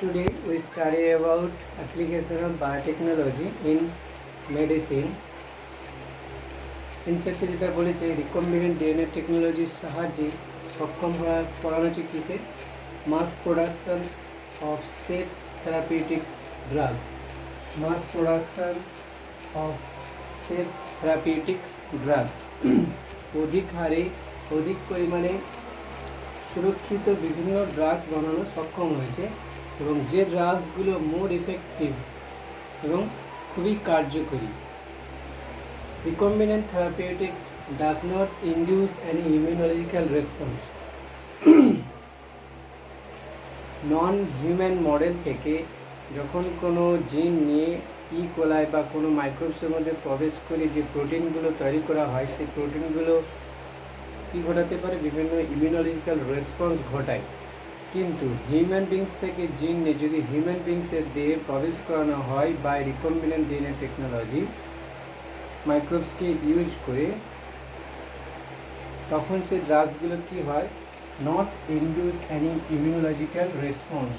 Today we study about application of biotechnology in medicine. ইনসেপ্টে যেটা বলেছে recombinant DNA টেকনোলজির সাহায্যে সক্ষম করানো হচ্ছে কিসে mass production of safe therapeutic drugs mass production of safe therapeutic drugs অধিক হারে অধিক পরিমাণে সুরক্ষিত বিভিন্ন ড্রাগস বানানো সক্ষম হয়েছে এবং যে ড্রাগসগুলো মোর ইফেক্টিভ এবং খুবই কার্যকরী। Recombinant therapeutics does not induce any immunological response. Non-human model থেকে যখন কোনো জিন নিয়ে কোলাই বা কোনো মাইক্রোবসের মধ্যে প্রবেশ করে যে প্রোটিনগুলো তৈরি করা হয় সেই প্রোটিনগুলো কী ঘটাতে পারে বিভিন্ন ইমিউনোলজিক্যাল রেসপন্স ঘটায়। কিন্তু হিউম্যান বিংস থেকে জিন নিয়ে যদি হিউম্যান বিংসের দেহে প্রবেশ করানো হয় বাই রিকম্বিনেন্ট ডিএনএ টেকনোলজি মাইক্রোবসকে ইউজ করে তখন সেই ড্রাগসগুলো কী হয় not induce any immunological response,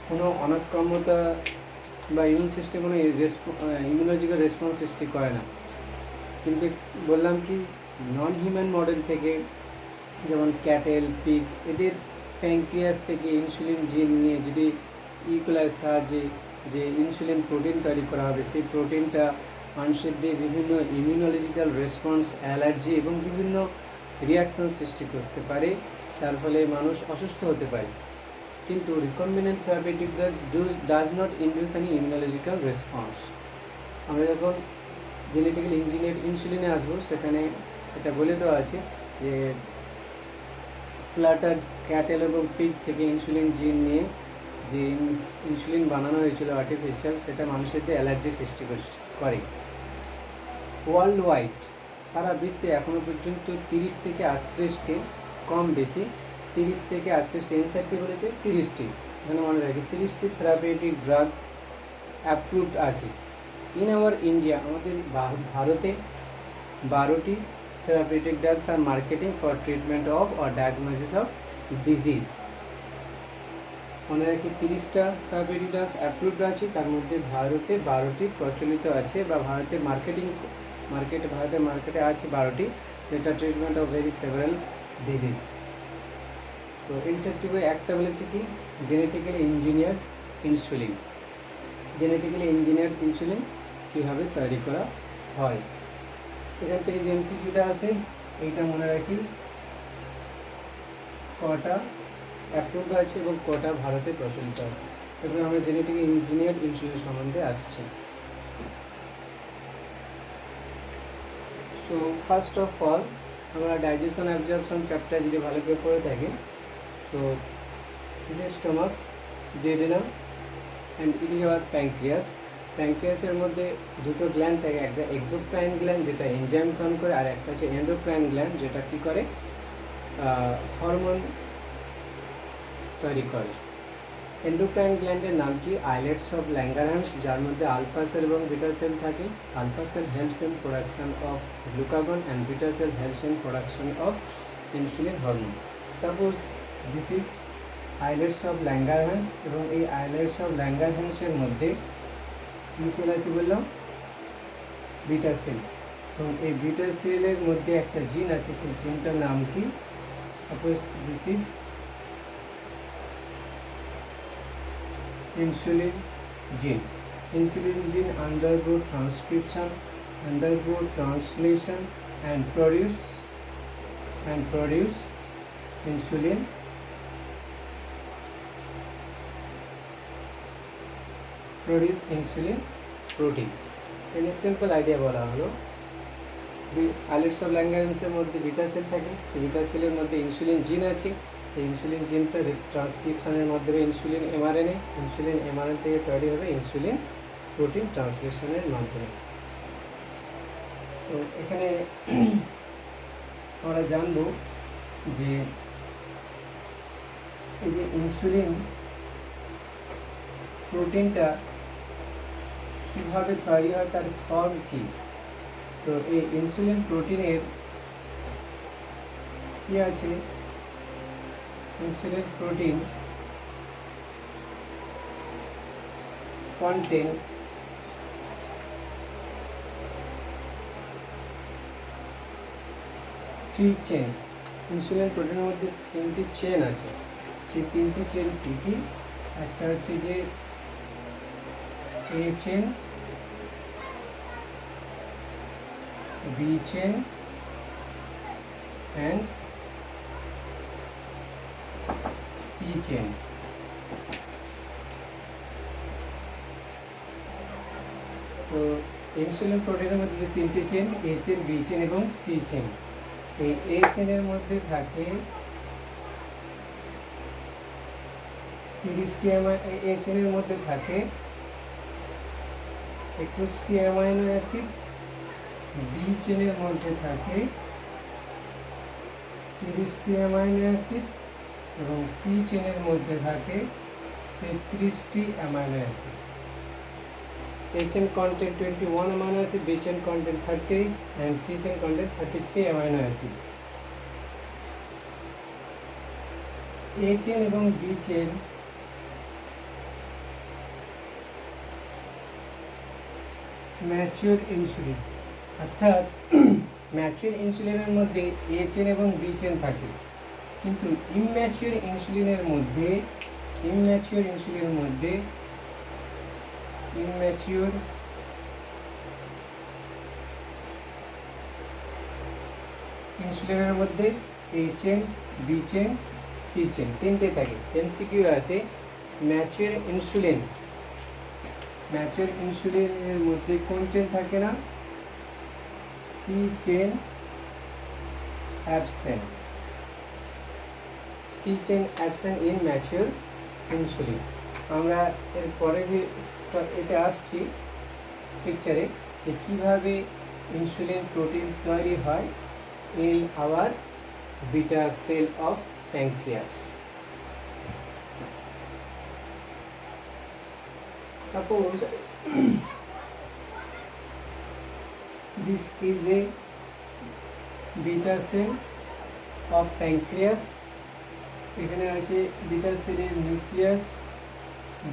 কোনো অনাক্রম্যতা বা ইমিউন সিস্টেম কোনো ইমিউনোলজিক্যাল রেসপন্স সৃষ্টি করে না। কিন্তু বললাম কি নন হিউম্যান মডেল থেকে যেমন ক্যাটেল পিগ এদের প্যাঙ্ক্রিয়াস থেকে ইনসুলিন জিন নিয়ে যদি ইকোলাইয়ের সাহায্যে যে ইনসুলিন প্রোটিন তৈরি করা হবে সেই প্রোটিনটা মানুষের দিয়ে বিভিন্ন ইমিউনোলজিক্যাল রেসপন্স অ্যালার্জি এবং বিভিন্ন রিয়াকশান সৃষ্টি করতে পারে, তার ফলে মানুষ অসুস্থ হতে পারে। কিন্তু recombinant therapeutic drugs does not induce any immunological response. আমরা যখন জেনেটিক্যালি ইঞ্জিনিয়ার্ড ইনসুলিনে আসবো সেখানে এটা বলে দেওয়া আছে যে স্লাটার্ড ক্যাটেল এবং পিগ থেকে ইনসুলিন জিন নিয়ে যে ইনসুলিন বানানো হয়েছিল আর্টিফিশিয়াল সেটা মানুষের দিয়ে অ্যালার্জি সৃষ্টি করে। ওয়ার্ল্ড ওয়াইড সারা বিশ্বে এখনও পর্যন্ত 30 থেকে 38টি কম বেশি 30 থেকে 38টি এনসাইটি বলেছে 30টি, এখানে মনে রাখি 30টি থেরাপিউটিক ড্রাগস অ্যাপ্রুভড আছে। ইন আওয়ার ইন্ডিয়া আমাদের ভারতে 12টি therapeutic drugs are marketing for treatment of or diagnosis of disease. মনে রাখি 30টা থেরাপিউটিক ড্রাগস অ্যাপ্রুভড আছে, তার মধ্যে ভারতে 12টি প্রচলিত আছে বা ভারতের মার্কেটে আছে 12টি, যেটা treatment of very several disease. তো ইনসেপ্টিভে একটা বলেছে কি genetically engineered insulin. Genetically engineered insulin কীভাবে তৈরি করা হয়, এখান থেকে যে এমসিকিউটা আছে এইটা মনে রাখি কটা অ্যাপ্রুভড আছে এবং কটা ভারতে প্রচলিত আছে। এবার আমরা জেনেটিক্যালি ইঞ্জিনিয়ার্ড ইনসুলিন সম্বন্ধে আসছি। সো ফার্স্ট অফ অল আমরা ডাইজেশন অ্যাবজর্পশন চ্যাপ্টার যদি ভালো করে পড়ে থাকি, so this is stomach, duodenum and it is our pancreas. প্যাঙ্ক্রিয়াসের মধ্যে দুটো গ্ল্যান্ড থাকে, একটা এক্সোক্রাইন গ্ল্যান্ড যেটা এনজাইম ফর্ম করে আর একটা হচ্ছে এন্ডোক্রাইন গ্ল্যান্ড যেটা কী করে হরমোন তৈরি করে। এন্ডোক্রাইন গ্ল্যান্ডের নাম কি আইলেটস অফ ল্যাঙ্গারহ্যান্স, যার মধ্যে আলফা সেল এবং বিটা সেল থাকে। Alpha cell helps in production of glucagon and beta cell helps in production of insulin hormone. Suppose this is islets of Langerhans এবং এই আইলেটস অফ ল্যাঙ্গারহ্যান্সের মধ্যে কী sell আছে বললাম beta sell, এবং এই beta সেলের মধ্যে একটা জিন আছে, সেই জিনটার নাম কি suppose this is insulin gene. Insulin gene undergo transcription, undergo translation and produce insulin protein. In a simple idea বলা হলো আইলেটস অফ ল্যাঙ্গারহ্যান্সের মধ্যে বিটা সেল থাকে, সেই বিটা সেলের মধ্যে ইনসুলিন জিন আছে, সেই ইনসুলিন জিনটা ট্রান্সক্রিপশনের মাধ্যমে ইনসুলিন এমআরএনএ থেকে তৈরি হবে ইনসুলিন প্রোটিন ট্রান্সলেশনের মাধ্যমে। তো এখানে আমরা জানব যে এই যে ইনসুলিন প্রোটিনটা কীভাবে তৈরি হয় তার ফর্ম কী। তো এই ইনসুলিন প্রোটিনের কী আছে, insulin protein contain three change. Insulin প্রোটিনের মধ্যে তিনটি চেন আছে, সেই তিনটি চেন কী কী? একটা হচ্ছে যে A chain, B chain and C chain. তো ইনসুলিন প্রোটিনের মধ্যে যে তিনটি chain, A chain, B chain এবং সি চেন, এই এ চেনের মধ্যে থাকে 30টি এ চেনের মধ্যে থাকে 21টি অ্যামাইনো অ্যাসিড, বি চেনের মধ্যে থাকে 30টি অ্যামাইনো অ্যাসিড এবং সি চেনের মধ্যে থাকে 33টি amino acid. A chain contain 21 amino acid, B chain contain 30 and C chain contain 33 amino acid. A chain এবং B chain ম্যাচিওর ইনসুলিন, অর্থাৎ ম্যাচিওর ইনসুলিনের মধ্যে A চেন এবং B চেন থাকে, কিন্তু ইম্যাচিওর ইনসুলিনের মধ্যে ইম্যাচিওর ইনসুলিনের মধ্যে A chain, B chain, C chain তিনটে থাকে। এমসিকিউ আছে, ম্যাচিওর ইনসুলিনের মধ্যে কোন চেন থাকে না? C chain absent. C chain absent in mature insulin. আমরা এর পরে এতে আসছি পিকচারে যে কীভাবে ইনসুলিন প্রোটিন তৈরি হয় in our beta cell of pancreas. Suppose this is a beta cell of pancreas. এখানে আছে বিটা সেলের নিউক্লিয়াস,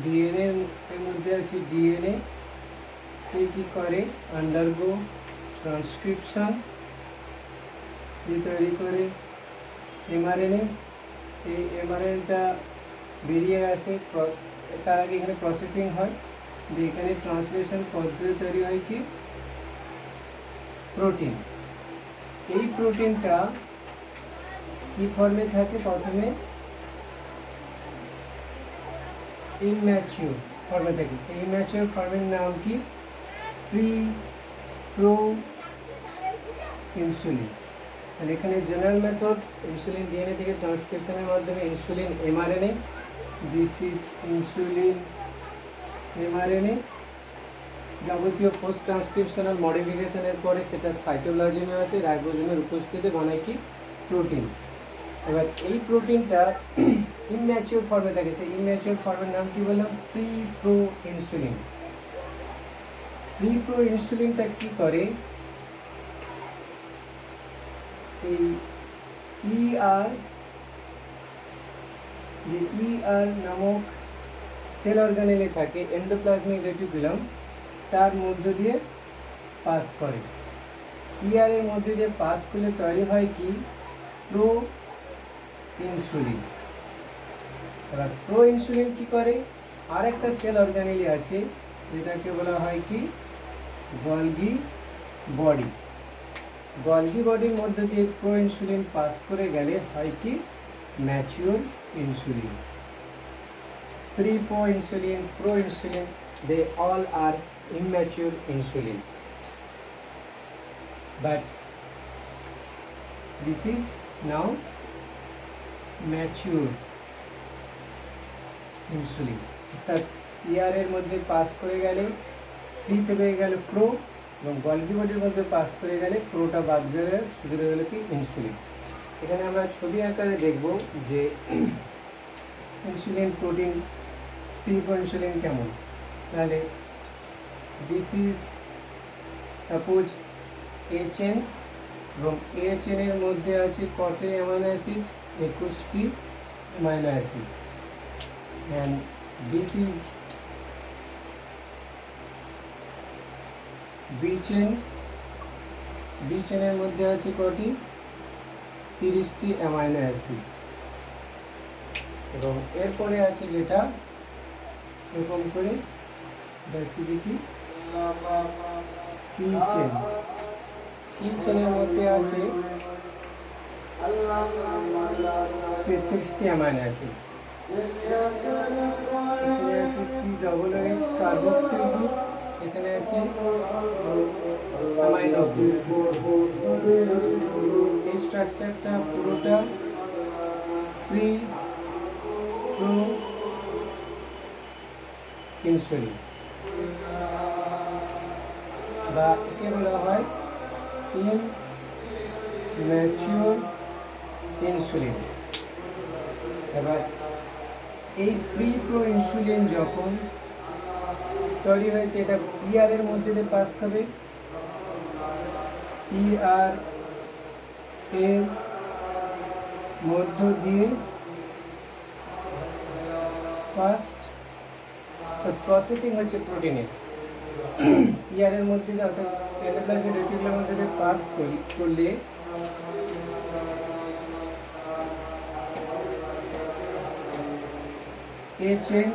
ডিএনএ এর মধ্যে আছে ডিএনএ। কি করে? আন্ডারগো ট্রান্সক্রিপশন তৈরি করে এমআরএনএ। এই এমআরএনএটা বেরিয়ে আসে, তার আগে এখানে প্রসেসিং হয়, এখানে ট্রান্সলেশন পদ্ধতি তৈরি হয় কি প্রোটিন। এই প্রোটিনটা কি ফর্মে থাকে? প্রথমে ইমম্যাচিওর ফর্মে থাকে। এই ইমম্যাচিওর ফর্মের নাম কি? Pro insulin. আর এখানে জেনারেল মেথড ইনসুলিন ডিএনএ থেকে ট্রান্সক্রিপশনের মাধ্যমে insulin mRNA. This is insulin mRNA. যাবতীয় পোস্ট ট্রান্সক্রিপশনাল মডিফিকেশনের পরে সেটা সাইটোপ্লাজমে আসে, রাইবোজোমের উপস্থিতিতে বানায় কি প্রোটিন। এবার এই প্রোটিনটা ইমম্যাচিওর ফর্মে থাকে, সেই ইমম্যাচিওর ফর্মের নাম কি বললাম? Pro insulin. প্রো ইনসুলিনটা কি করে? এই ইআর নামক সেল অর্গানেলে থাকে, এন্ডোপ্লাজমিক রেটিকুলাম, তার মধ্য দিয়ে পাস করে। ইআর এর মধ্যে দিয়ে পাস করলে তৈরি হয় কি প্রো ইনসুলিন। এবার প্রো ইনসুলিন কি করে? আর একটা সেল অর্গানেলে আছে যেটাকে বলা হয় কি গলগি বডি। গলগি বডির মধ্য দিয়ে প্রো ইনসুলিন পাস করে গেলে হয় কি mature insulin. pro insulin, they all are immature insulin. But this is now mature insulin. অর্থাৎ ইয়ার এর মধ্যে পাস করে গেলে প্রি থেকে গেল প্রো, এবং গলগি বডির মধ্যে পাস করে গেলে প্রোটা বাদ গেলে শুধু রয়ে গেল কি ইনসুলিন। এখানে আমরা ছবি আকারে দেখব যে ইনসুলিন প্রোটিন প্রি ইনসুলিন কেমন। তাহলে this is suppose A chain, এবং এ চেনের মধ্যে আছে কত অ্যামাইনো অ্যাসিড? 21টি amino acid. And this is B চেনের মধ্যে আছে কটি 30টি অ্যামাইনো অ্যাসিড, এবং এরপরে আছে যেটা এরকম করে দেখছি যে কি সি চেনের মধ্যে আছে 33টি অ্যামাইনো অ্যাসিড। এখানে আছে COOH কার্বক্সিল গ্রুপ, এখানে আছে অ্যামাইনো গ্রুপ। এই স্ট্রাকচারটা পুরোটা প্রো ইনসুলিন, বা একে বলা হয় ইনম্যাচিউর ইনসুলিন। এবার এই প্রো ইনসুলিন যখন তৈরি হয়েছে, এটা এর মধ্যে দিয়ে পাস হবে, এর মধ্য দিয়ে ফার্স্ট প্রসেসিং হচ্ছে প্রোটিনের, এর মধ্যে দিয়ে অর্থাৎ এন্ডোপ্লাজমিক রেটিকুলামের মধ্যে দিয়ে পাস করলে এ চেন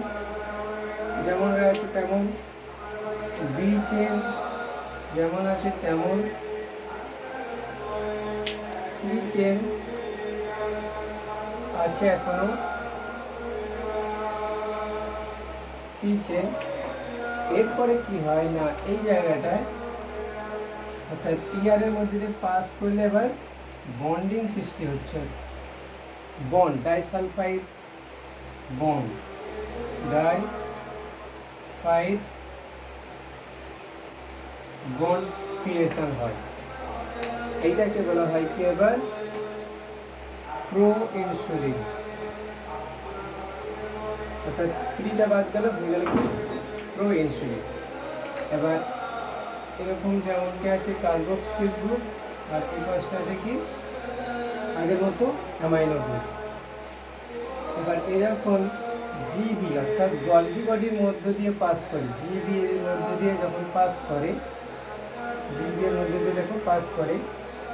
যেমন রয়েছে তেমন, বি চেন যেমন আছে তেমন, সি চেন আছে এখনো, সি চেন। এরপরে কি হয় না, এই জায়গাটায় অর্থাৎ এর মধ্যে দিয়ে পাস করলে এবার বন্ডিং সৃষ্টি হচ্ছে, bond disulphide bond, disulphide bond creation হয়। এইটাকে বলা হয় কি এবার প্রো ইনসুলিন, অর্থাৎ প্রিটা বাদ গেল, হয়ে গেল কি প্রো ইনসুলিন। এবার এরকম যেমনটি আছে কার্বক্সিল গ্রুপ, আর এই পাশটা আছে কি আগের মতো অ্যামাইনো গ্রুপ। এবার এরকম জিবি অর্থাৎ গলগি বডির মধ্য দিয়ে পাস করে, জিবি এর মধ্য দিয়ে যখন পাস করে, জিবি এর মধ্য দিয়ে যখন পাস করে,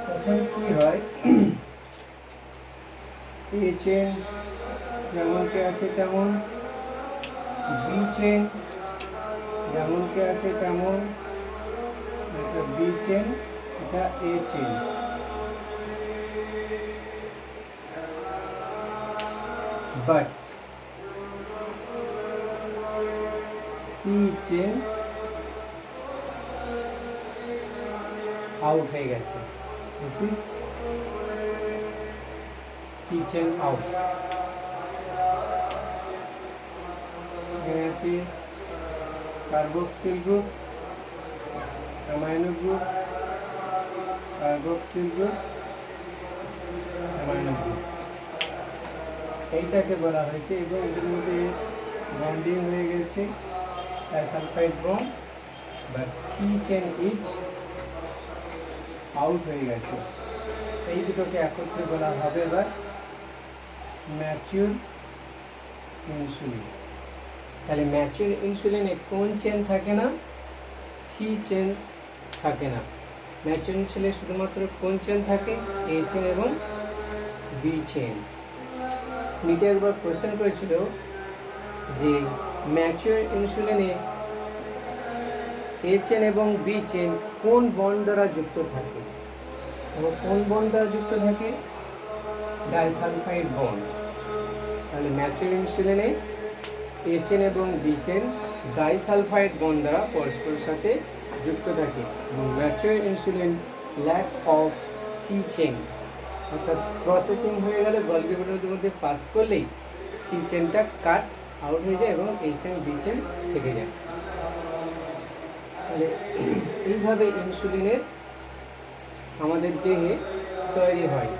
তখন কি হয়, এ চেন যেমনটি আছে তেমন, বি চেন যেমনটি আছে তেমন, এটা বি চেন, এটা A chain. But C chain out হয়ে গেছে, this is C chain out. এখানে আছে carboxyl group, amino group, carboxyl group, amino group, এইটাকে বলা হয়েছে। এবং এদের মধ্যে বন্ডিং হয়ে গেছে disulphide bond, but C chain is out হয়ে গেছে। এই দুটোকে একত্রে বলা হবে এবার ম্যাচিউর ইনসুলিন। তাহলে ম্যাচিউর ইনসুলিনে কোন চেন থাকে না, সি চেন থাকে না। ম্যাচিউর ইনসুলিনে শুধুমাত্র কোন চেন থাকে, এ চেন এবং বি চেন। নিটে একবার কোশ্চেন করেছিল যে ম্যাচিউর ইনসুলিনে এ চেন এবং বি চেন কোন বন্ড দ্বারা যুক্ত থাকে, এবং কোন বন্ড দ্বারা যুক্ত থাকে, ডাইসালফাইড বন্ড। তাহলে ম্যাচিউর ইনসুলিনে এ চেন এবং বি চেন ডাইসালফাইড বন্ড দ্বারা পরস্পরের সাথে যুক্ত থাকে, এবং mature insulin lack of C chain, অর্থাৎ প্রসেসিং হয়ে গেলে গলগি বডির মধ্যে পাস করলেই সি চেনটা কাট আউট হয়ে যায় এবং এ চেন বি চেন থেকে যায়। তাহলে এইভাবে ইনসুলিনের আমাদের দেহে তৈরি হয়,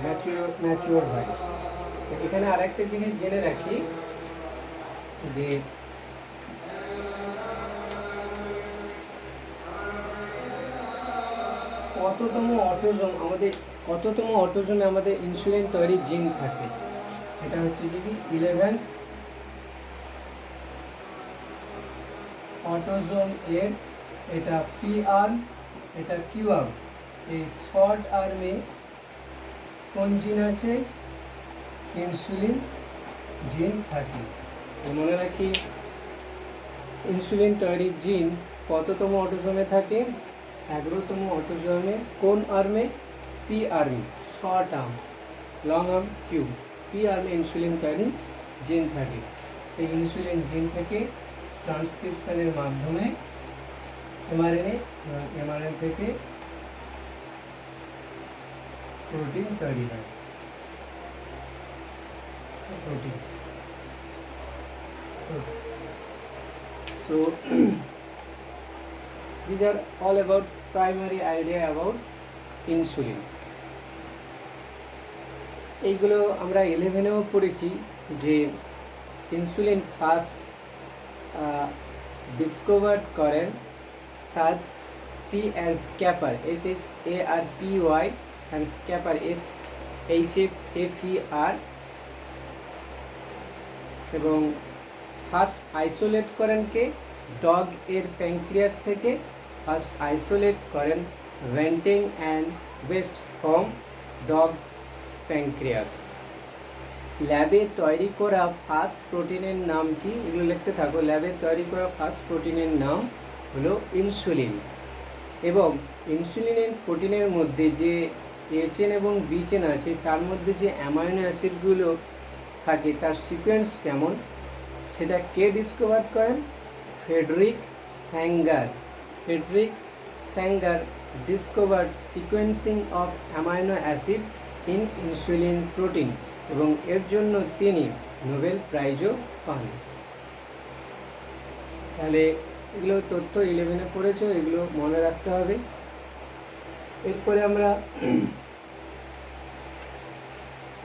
ম্যাচিওর হয়। এখানে আরেকটা জিনিস জেনে রাখি যে কততম অটোজোমে আমাদের ইনসুলিন তৈরির জিন থাকে, এটা হচ্ছে যে কি 11 অটোজোম এর, এটা PR এটা কিউ আর্ম। এই শর্ট আর্মে কোন জিন আছে? ইনসুলিন জিন থাকে। মনে রাখি ইনসুলিন তৈরির জিন কততম অটোসোমে থাকে? 11তম অটোসোমে। কোন আর্মে? পি আর্মে। Short arm, long arm Q. P আর্মে ইনসুলিন তৈরি জিন থাকে। সেই ইনসুলিন জিন থেকে ট্রান্সক্রিপশনের মাধ্যমে এমআরএনএ, এমআরএনএ থেকে প্রোটিন তৈরি হয়। protein. So these are all about primary idea about insulin. এইগুলো আমরা 11এও পড়েছি যে ইনসুলিন ফার্স্ট ডিসকভার করেন sir P and scraper, SHARPY, and scraper SHAFER, এবং ফার্স্ট আইসোলেট করেন কে? ডগ এর প্যাঙ্ক্রিয়াস থেকে ফার্স্ট আইসোলেট করেন venting and West from dog pancreas. ল্যাবে তৈরি করা ফার্স্ট প্রোটিনের নাম কি? এগুলো লিখতে থাকো। ল্যাবে তৈরি করা ফার্স্ট প্রোটিনের নাম হলো ইনসুলিন। এবং ইনসুলিনের প্রোটিনের মধ্যে যে এ চেন এবং বি চেন আছে তার মধ্যে যে অ্যামাইনো অ্যাসিডগুলো থাকে তার সিকোয়েন্স কেমন সেটা কে ডিসকভার করেন? Frederick Sanger. Frederick Sanger discover sequencing of amino acid in insulin protein, এবং এর জন্য তিনি নোবেল প্রাইজও পান। তাহলে এগুলো তথ্য 11এ পড়েছো, এগুলো মনে রাখতে হবে। এরপরে আমরা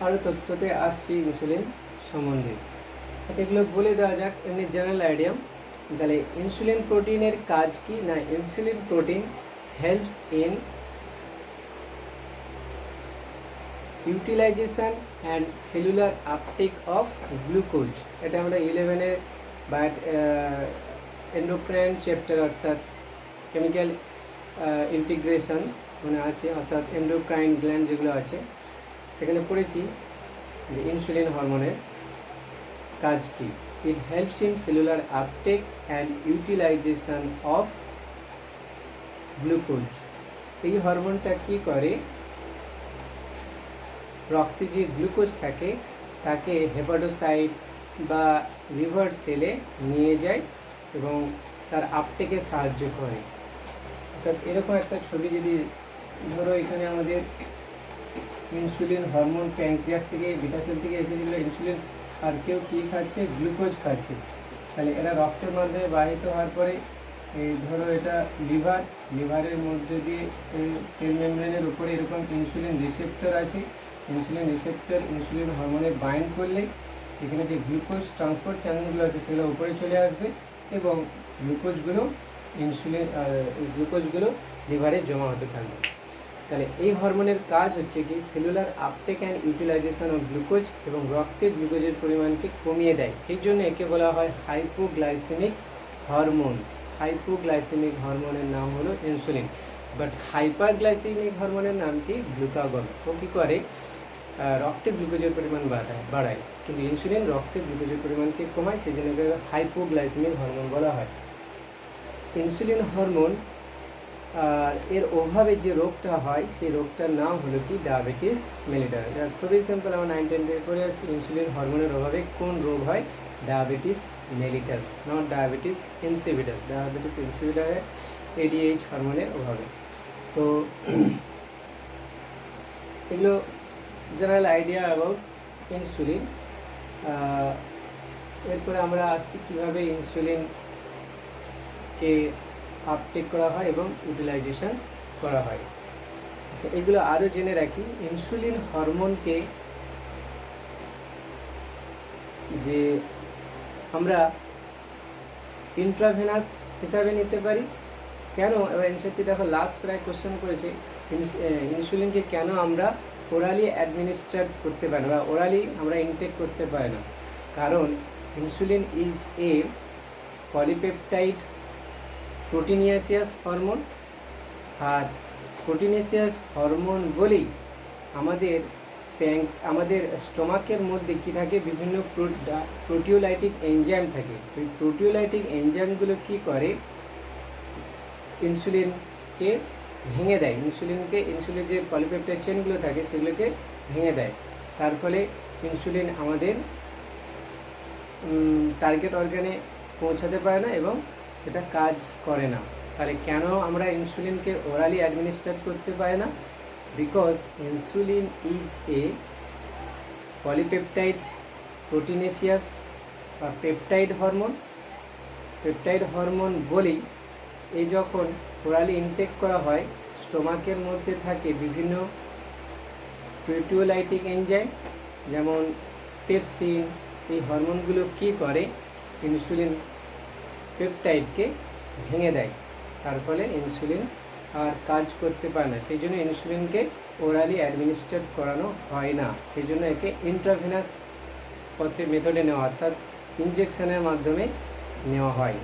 আরও তথ্যতে আসছি ইনসুলিন সম্বন্ধে। আচ্ছা, এগুলো বলে দেওয়া যাক এমনি জেনারেল আইডিয়া। তাহলে ইনসুলিন প্রোটিনের কাজ কি? না, insulin protein helps in utilisation and cellular uptake of glucose. এটা আমরা 11এর এন্ডোক্রাইন চ্যাপ্টার অর্থাৎ কেমিক্যাল ইন্টিগ্রেশন মানে আছে, অর্থাৎ এন্ডোক্রাইন গ্ল্যান্ড যেগুলো আছে সেখানে পড়েছি যে ইনসুলিন হরমোনের কাজ কি। It helps in cellular uptake and utilisation of glucose. এই হরমোনটা কি করে? রক্তে যে গ্লুকোজ থাকে তাকে হেপাটোসাইট বা লিভার সেলে নিয়ে যায় এবং তার আপটেকে সাহায্য করে। অর্থাৎ এরকম একটা ছবি যদি ধরো, এখানে আমাদের ইনসুলিন হরমোন প্যাঙ্ক্রিয়াস থেকে বিটা সেল থেকে এসেছিল ইনসুলিন, আর কেউ কী খাচ্ছে? গ্লুকোজ খাচ্ছে। তাহলে এরা রক্তের মাধ্যমে বাহিত হওয়ার পরে এই ধরো এটা লিভারের মধ্যে দিয়ে সেল মেমব্রেনের উপরে এরকম ইনসুলিন রিসেপ্টর আছে। ইনসুলিন রিসেপ্টর ইনসুলিন হরমোনে বাইন্ড করলে এখানে যে গ্লুকোজ ট্রান্সপোর্ট চ্যানেলগুলো আছে সেগুলো উপরে চলে আসবে এবং গ্লুকোজগুলো লিভারে জমা হতে থাকবে। তাহলে এই হরমোনের কাজ হচ্ছে কি? Cellular uptake and utilisation of glucose, এবং রক্তে গ্লুকোজের পরিমাণকে কমিয়ে দেয়। সেই জন্য একে বলা হয় হাইপোগ্লাইসেমিক হরমোন। হাইপোগ্লাইসেমিক হরমোনের নাম হলো ইনসুলিন। বাট হাইপারগ্লাইসেমিক হরমোনের নাম কি? গ্লুকাগন। ও কী করে? রক্তে গ্লুকোজের পরিমাণ বাড়ায়, কিন্তু ইনসুলিন রক্তে গ্লুকোজের পরিমাণকে কমায়, সেই জন্য হাইপোগ্লাইসেমিক হরমোন বলা হয়। ইনসুলিন হরমোন আর এর অভাবে যে রোগটা হয় সেই রোগটার নাম হলো কি? Diabetes mellitus. খুবই সিম্পল, আমরা 9, 10 থেকে পড়ে আসছি। ইনসুলিন হরমোনের অভাবে কোন রোগ হয়? Diabetes mellitus, not diabetes insipidus. Diabetes insipidus হয় ADH হরমোনের অভাবে। তো এগুলো জেনারেল আইডিয়া অ্যাবাউট ইনসুলিন। এরপরে আমরা আসছি কীভাবে ইনসুলিনকে আপটেক করা হয় এবং ইউটিলাইজেশন করা হয়। আচ্ছা, এগুলো আরও জেনে রাখি। ইনসুলিন হরমোনকে যে আমরা ইন্ট্রাভেনাস হিসাবে নিতে পারি কেন? এবার এনসারটি দেখো, লাস্ট প্রায় কোশ্চেন করেছে ইনসুলিনকে কেন আমরা ওরালি অ্যাডমিনিস্ট্রেট করতে পারি না বা ওরালি আমরা ইনটেক করতে পারি না। কারণ insulin is a polypeptide proteinaceous hormone, আর প্রোটিনেসিয়াস হরমোন বলেই আমাদের স্টোমাকের মধ্যে কী থাকে, বিভিন্ন প্রোটিওলাইটিক এনজাইম থাকে। ওই প্রোটিওলাইটিক এনজাইমগুলো কী করে, ইনসুলিনকে ভেঙে দেয়, ইনসুলিন যে পলিপেপটাইড চেনগুলো থাকে সেগুলোকে ভেঙে দেয়। তার ফলে ইনসুলিন আমাদের টার্গেট অর্গানে পৌঁছাতে পারে না এবং সেটা কাজ করে না। তাহলে কেন আমরা ইনসুলিনকে ওরালি অ্যাডমিনিস্টার করতে পারি না? Because insulin is a polypeptide proteinaceous বা পেপটাইড হরমোন বলেই এই যখন ওরালি ইনটেক করা হয়, স্টোমাকের মধ্যে থাকে বিভিন্ন প্রোটিওলাইটিক এনজাইম, যেমন পেপসিন। এই হরমোনগুলো কী করে, ইনসুলিন পেপটাইডকে ভেঙে দেয়। তার ফলে ইনসুলিন আর কাজ করতে পারে না। সেই জন্য ইনসুলিনকে ওরালি অ্যাডমিনিস্ট্রেট করানো হয় না। সেই জন্য একে ইন্ট্রাভেনাস মেথডে নেওয়া, অর্থাৎ ইনজেকশনের মাধ্যমে নেওয়া হয়।